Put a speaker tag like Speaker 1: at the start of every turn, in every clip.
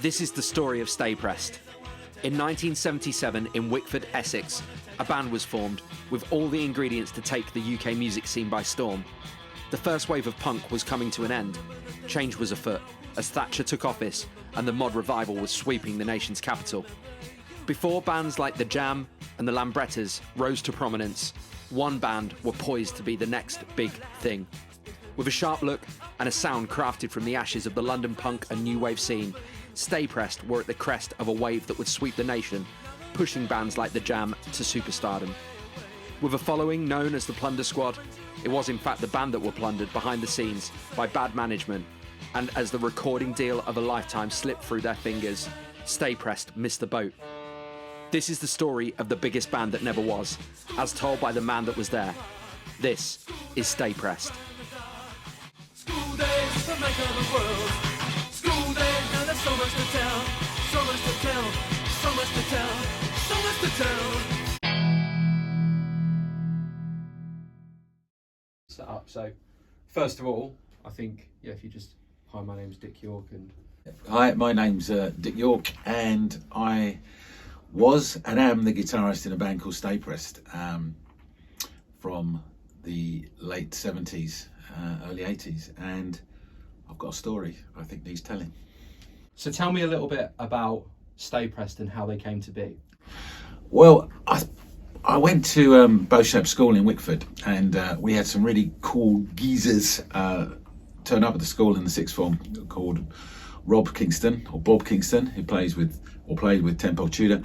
Speaker 1: This is the story of Sta Prest. In 1977, in Wickford, Essex, a band was formed with all the ingredients to take the UK music scene by storm. The first wave of punk was coming to an end. Change was afoot as Thatcher took office and the mod revival was sweeping the nation's capital. Before bands like The Jam and the Lambrettas rose to prominence, one band were poised to be the next big thing. With a sharp look and a sound crafted from the ashes of the London punk and new wave scene, Sta Prest were at the crest of a wave that would sweep the nation, pushing bands like The Jam to superstardom. With a following known as the Plunder Squad, it was in fact the band that were plundered behind the scenes by bad management, and as the recording deal of a lifetime slipped through their fingers, Sta Prest missed the boat. This is the story of the biggest band that never was, as told by the man that was there. This is Sta Prest.
Speaker 2: School days, the make of the world. School days, now there's so much to tell. So much to tell, so much to tell, so much to tell.
Speaker 3: Set up. So, first of all, I think, if you just, hi, my name's Dick York, and
Speaker 4: hi, my name's Dick York, and I was and am the guitarist in a band called Sta Prest from the late 70s, early 80s, and I've got a story I think needs telling.
Speaker 3: So tell me a little bit about Sta Prest and how they came to be.
Speaker 4: Well, I went to Beauchamp School in Wickford, and we had some really cool geezers turn up at the school in the sixth form called Bob Kingston, who played with Temple Tudor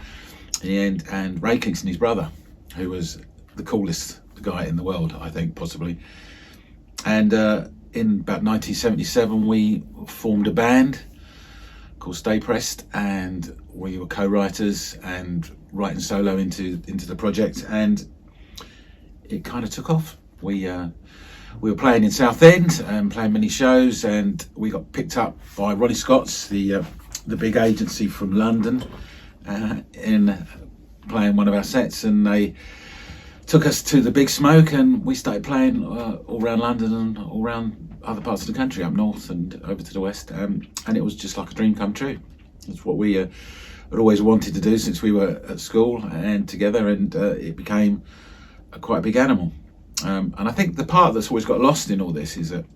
Speaker 4: in the end, and Ray Kingston, his brother, who was the coolest guy in the world, I think, possibly. And in about 1977, we formed a band called Sta Prest, and we were co-writers and writing solo into the project, and it kind of took off. We were playing in Southend and playing many shows, and we got picked up by Ronnie Scott's, the big agency from London, in playing one of our sets, and they took us to the Big Smoke, and we started playing all around London and all around other parts of the country, up north and over to the west, and it was just like a dream come true. It's what we had always wanted to do since we were at school and together, and it became quite a big animal. And I think the part that's always got lost in all this is that,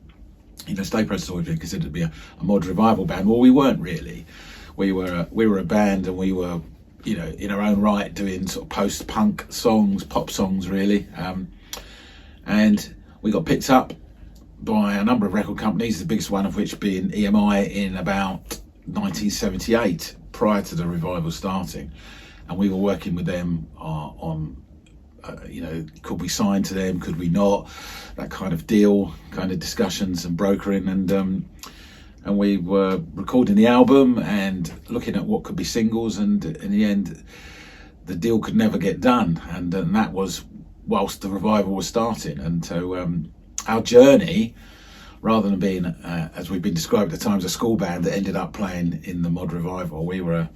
Speaker 4: Sta Prest has always been considered to be a mod revival band. Well, we weren't really. We were a band, and we were, in our own right, doing sort of post-punk songs, pop songs, really. And we got picked up by a number of record companies, the biggest one of which being EMI in about 1978, prior to the revival starting. And we were working with them on could we sign to them, could we not, that kind of deal, kind of discussions and brokering, and we were recording the album and looking at what could be singles, and in the end the deal could never get done, and that was whilst the revival was starting. And so our journey, rather than being as we've been described at times, a school band that ended up playing in the mod revival, we were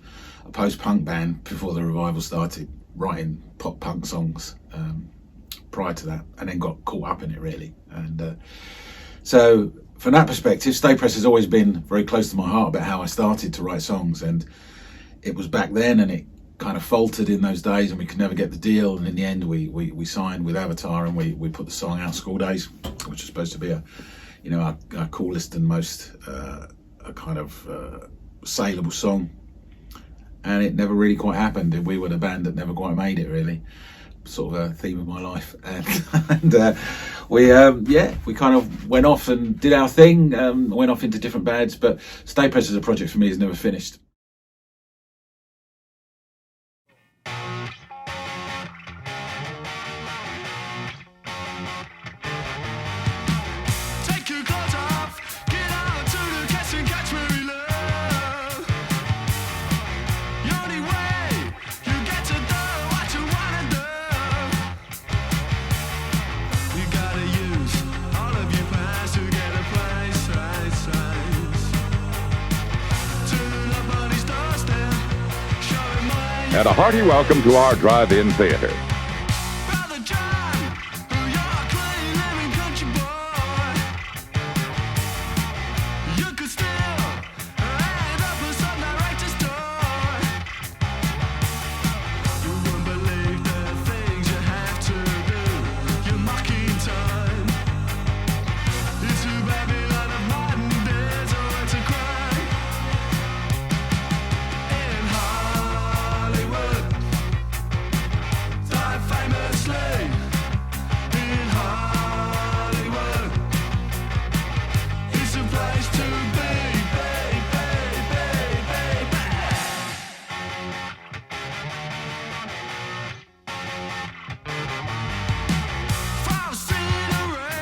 Speaker 4: a post-punk band before the revival started, writing pop punk songs prior to that, and then got caught up in it, really. And so from that perspective, Sta Prest has always been very close to my heart about how I started to write songs, and it was back then, and it kind of faltered in those days, and we could never get the deal, and in the end we signed with Avatar, and we put the song out, School Days, which is supposed to be our coolest and most kind of saleable song. And it never really quite happened. We were the band that never quite made it, really. Sort of a theme of my life. And we kind of went off and did our thing, went off into different bands, but Sta Prest as a project for me is never finished.
Speaker 2: Turn up my
Speaker 5: and a hearty welcome to our drive-in theater.
Speaker 2: Brother John, you're a clean living country boy. You could still end up with some director's door. You won't believe the things you have to do. You're mocking time. It's too bad we live in modern days, oh, it's a crime. In Hollywood, die famously. In Hollywood, it's a place to be, Fast scenery,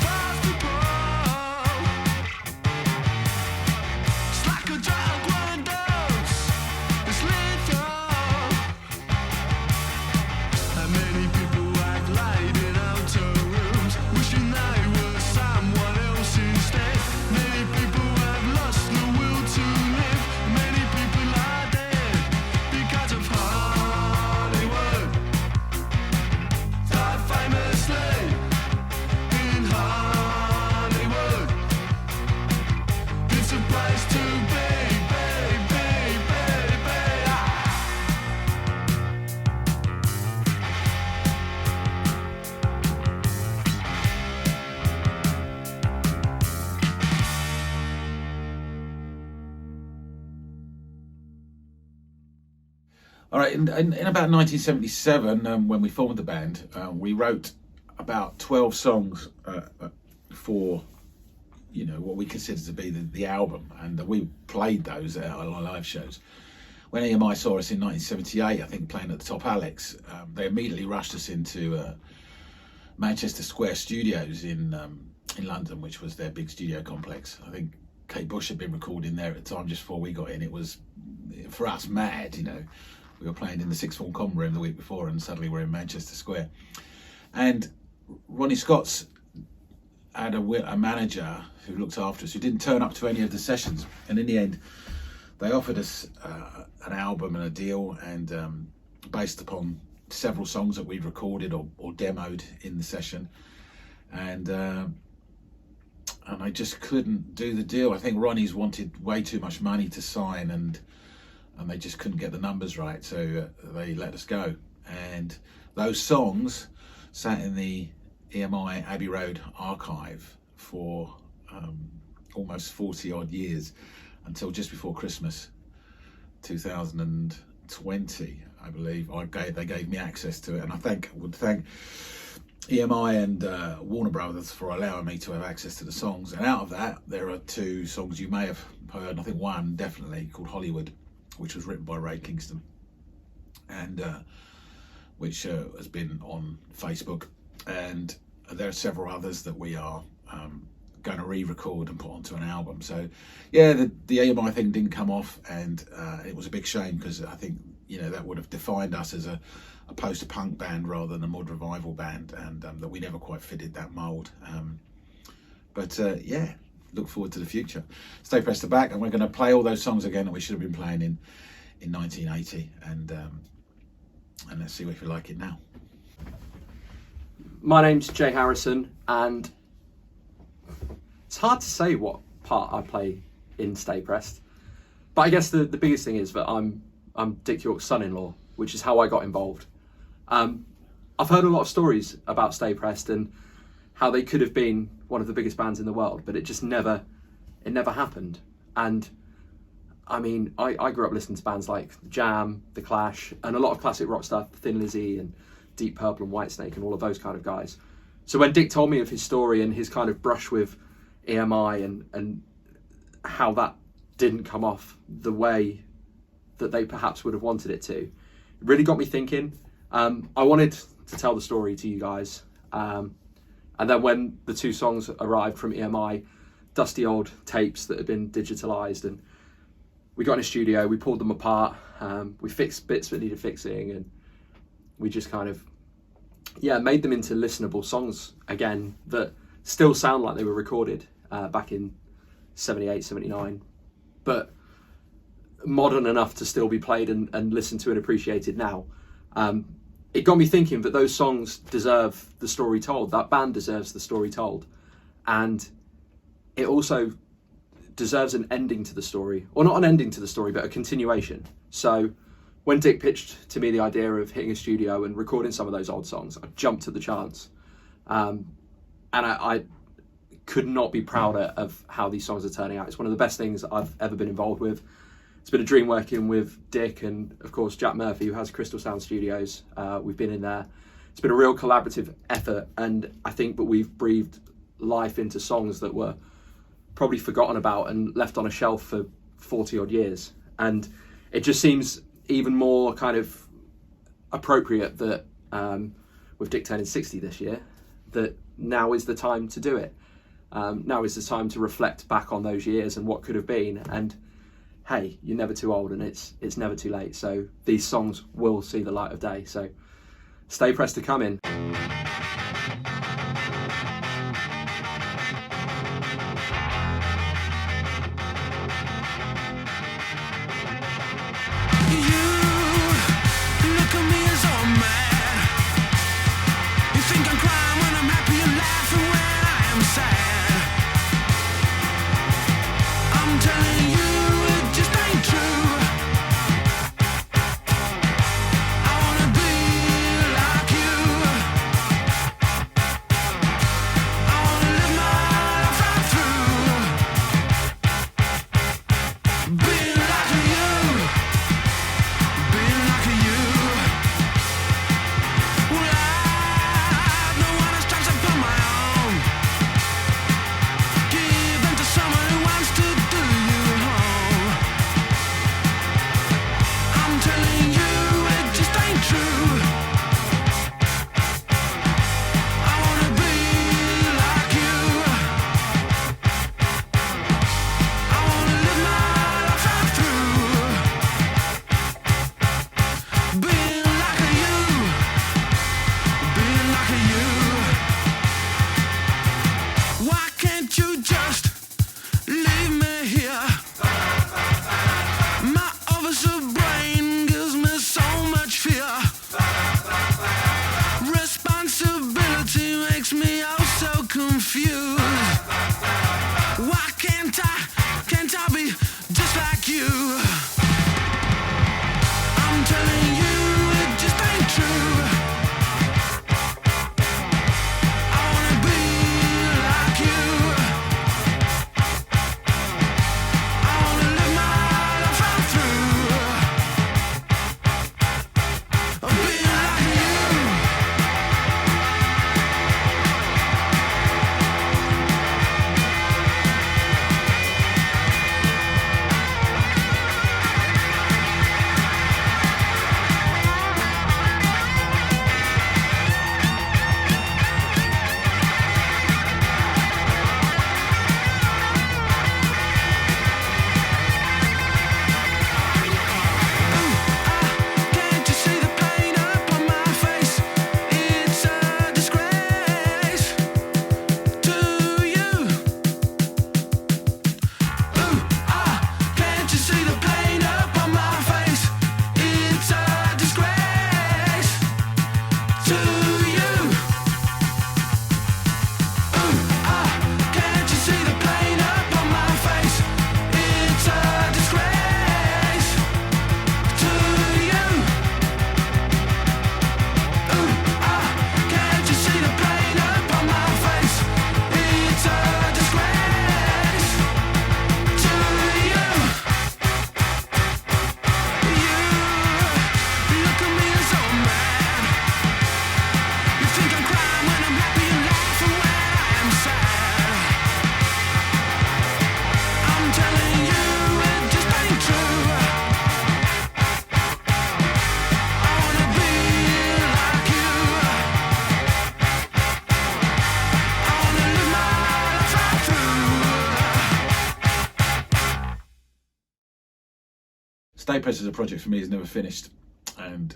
Speaker 2: fast people. It's like a drug windows, it's lethal. And many people act late in outer rooms, wishing they were someone else instead. Many people have lost the will to live. Many people are dead because of Hollywood. Die famously in Hollywood. It's a place to be,
Speaker 4: All right, in about 1977, when we formed the band, we wrote about 12 songs for, you know, what we consider to be the album, and we played those at our live shows. When EMI saw us in 1978, I think playing at the Top Alex, they immediately rushed us into Manchester Square Studios in London, which was their big studio complex. I think Kate Bush had been recording there at the time just before we got in. It was, for us, mad, you know. We were playing in the sixth form common room the week before, and suddenly we're in Manchester Square. And Ronnie Scott's had a manager who looked after us, who didn't turn up to any of the sessions. And in the end, they offered us an album and a deal, and based upon several songs that we'd recorded or demoed in the session. And I just couldn't do the deal. I think Ronnie's wanted way too much money to sign, and they just couldn't get the numbers right, so they let us go. And those songs sat in the EMI Abbey Road archive for almost 40 odd years, until just before Christmas 2020, I believe. They gave me access to it, and I would thank EMI and Warner Brothers for allowing me to have access to the songs. And out of that, there are two songs you may have heard. I think one definitely, called Hollywood, which was written by Ray Kingston, and which has been on Facebook. And there are several others that we are going to re-record and put onto an album. So yeah, the AMI thing didn't come off, and it was a big shame, because I think, you know, that would have defined us as a post-punk band rather than a mod revival band, and that we never quite fitted that mould. But yeah, look forward to the future. Sta Prest are back, and we're going to play all those songs again that we should have been playing in 1980, and let's see if you like it now.
Speaker 1: My name's Jay Harrison, and it's hard to say what part I play in Sta Prest, but I guess the biggest thing is that I'm Dick York's son-in-law, which is how I got involved. I've heard a lot of stories about Sta Prest and how they could have been one of the biggest bands in the world, but it just never happened. And I mean, I grew up listening to bands like Jam, The Clash, and a lot of classic rock stuff, Thin Lizzy and Deep Purple and Whitesnake and all of those kind of guys. So when Dick told me of his story and his kind of brush with EMI and how that didn't come off the way that they perhaps would have wanted it to, it really got me thinking. I wanted to tell the story to you guys. And then when the two songs arrived from EMI, dusty old tapes that had been digitalised, and we got in a studio, we pulled them apart, we fixed bits that needed fixing, and we just kind of, made them into listenable songs again that still sound like they were recorded back in 78, 79. But
Speaker 6: modern enough to still be played and listened to and appreciated now. It got me thinking that those songs deserve the story told. That band deserves the story told. And it also deserves an ending to the story. Or not an ending to the story, but a continuation. So when Dick pitched to me the idea of hitting a studio and recording some of those old songs, I jumped at the chance. And I could not be prouder of how these songs are turning out. It's one of the best things I've ever been involved with. It's been a dream working with Dick and, of course, Jack Murphy, who has Crystal Sound Studios. We've been in there. It's been a real collaborative effort, and I think that we've breathed life into songs that were probably forgotten about and left on a shelf for 40 odd years. And it just seems even more kind of appropriate that with Dick turning 60 this year, that now is the time to do it. Now is the time to reflect back on those years and what could have been. And hey, you're never too old, and it's never too late. So these songs will see the light of day. So stay pressed to come in.
Speaker 4: Sta Prest as a project for me is never finished, and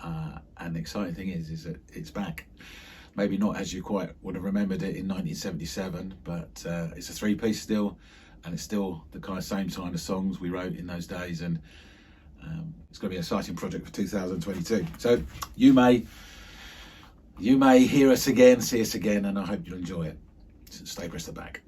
Speaker 4: the exciting thing is that it's back. Maybe not as you quite would have remembered it in 1977, but it's a three-piece still. and it's still the kind of same kind of songs we wrote in those days, and it's going to be an exciting project for 2022. So you may hear us again, see us again, and I hope you'll enjoy it. Sta Prest are back.